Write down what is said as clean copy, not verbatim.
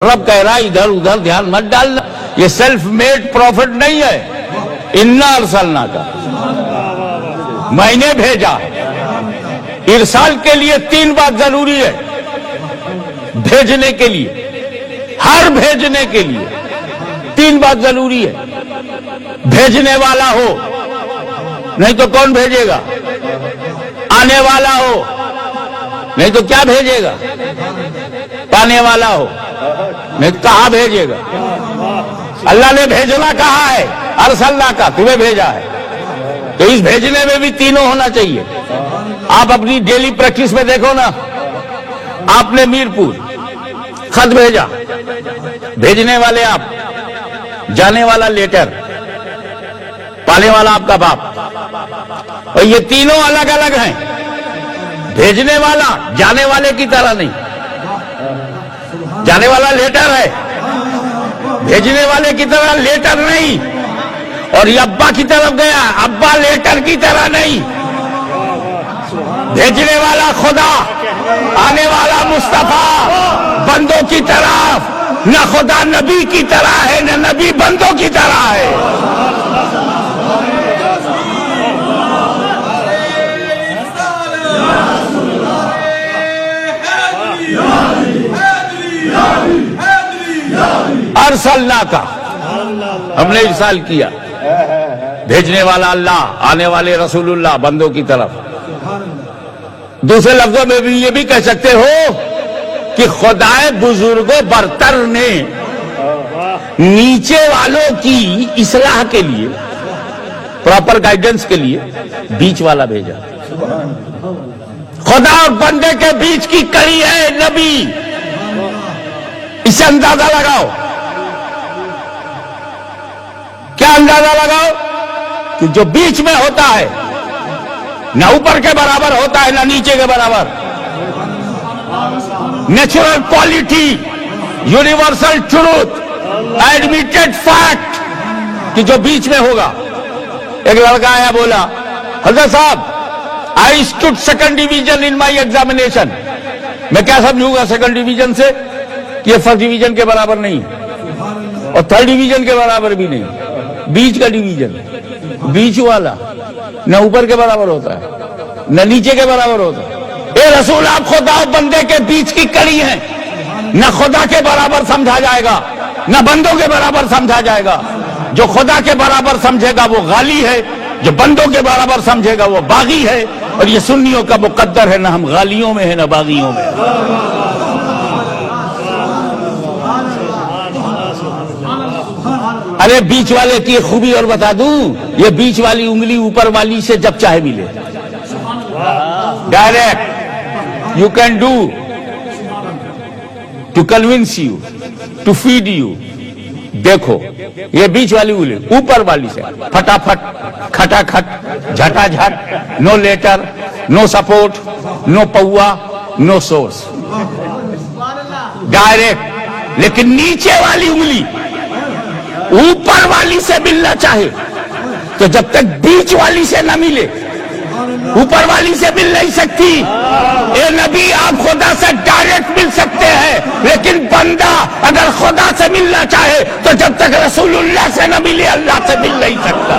رب کہہ رہا ادھر ادھر دھیان مت ڈالنا، یہ سیلف میڈ پروفٹ نہیں ہے۔ انا ارسلنا کا میں نے بھیجا۔ ارسال کے لیے تین بات ضروری ہے، بھیجنے کے لیے، ہر بھیجنے کے لیے تین بات ضروری ہے۔ بھیجنے والا ہو، نہیں تو کون بھیجے گا؟ آنے والا ہو، نہیں تو کیا بھیجے گا؟ پانے والا ہو، نہیں تو کہاں بھیجے گا؟ اللہ نے بھیجنا کہا ہے، ارسلنا کا تمہیں بھیجا ہے، تو اس بھیجنے میں بھی تینوں ہونا چاہیے۔ آپ اپنی ڈیلی پریکٹس میں دیکھو نا، آپ نے میرپور خط بھیجا، بھیجنے والے آپ، جانے والا لیٹر، پانے والا آپ کا باپ، اور یہ تینوں الگ الگ ہیں۔ بھیجنے والا جانے والے کی طرح نہیں، جانے والا لیٹر ہے، بھیجنے والے کی طرح لیٹر نہیں، اور یہ ابا کی طرف گیا، ابا لیٹر کی طرح نہیں۔ بھیجنے والا خدا، آنے والا مصطفیٰ، بندوں کی طرف، نہ خدا نبی کی طرح ہے نہ نبی بندوں کی طرح ہے۔ ارسلنا کا ہم نے ارسال کیا، بھیجنے والا اللہ، آنے والے رسول اللہ، بندوں کی طرف۔ دوسرے لفظوں میں بھی یہ بھی کہہ سکتے ہو کہ خدائے بزرگ و برتر نے نیچے والوں کی اصلاح کے لیے، پراپر گائیڈنس کے لیے بیچ والا بھیجا۔ خدا اور بندے کے بیچ کی کڑی ہے نبی۔ اسے اندازہ لگاؤ، کیا اندازہ لگاؤ کہ جو بیچ میں ہوتا ہے نہ اوپر کے برابر ہوتا ہے نہ نیچے کے برابر۔ Natural quality, universal truth, admitted fact کہ جو بیچ میں ہوگا۔ ایک لڑکا آیا بولا، حضرت صاحب I stood second division in my examination۔ میں کیا سمجھوں گا سیکنڈ ڈویژن سے؟ یہ فرسٹ ڈویژن کے برابر نہیں اور تھرڈ ڈویژن کے برابر بھی نہیں، بیچ کا ڈویژن، بیچ والا، نہ اوپر کے برابر ہوتا ہے نہ نیچے کے برابر ہوتا ہے۔ اے رسول، آپ خدا و بندے کے بیچ کی کڑی ہیں، نہ خدا کے برابر سمجھا جائے گا نہ بندوں کے برابر سمجھا جائے گا۔ جو خدا کے برابر سمجھے گا وہ غالی ہے، جو بندوں کے برابر سمجھے گا وہ باغی ہے، اور یہ سنیوں کا مقدر ہے، نہ ہم غالیوں میں ہیں نہ باغیوں میں۔ ارے بیچ والے کی خوبی اور بتا دوں، یہ بیچ والی انگلی اوپر والی سے جب چاہے ملے، direct you can do to convince you, to feed you. دیکھو یہ بیچ والی انگلی اوپر والی سے پھٹافٹ، کھٹا کھٹ، جھٹا جھٹ، نو لیٹر، نو سپورٹ، نو پوا، نو سورس، ڈائریکٹ۔ لیکن نیچے والی انگلی اوپر والی سے ملنا چاہے تو جب تک بیچ والی سے نہ ملے اوپر والی سے مل نہیں سکتی۔ اے نبی، آپ خدا سے ڈائریکٹ مل سکتے ہیں، لیکن بندہ اگر خدا سے ملنا چاہے تو جب تک رسول اللہ سے نہ ملے اللہ سے مل نہیں سکتا۔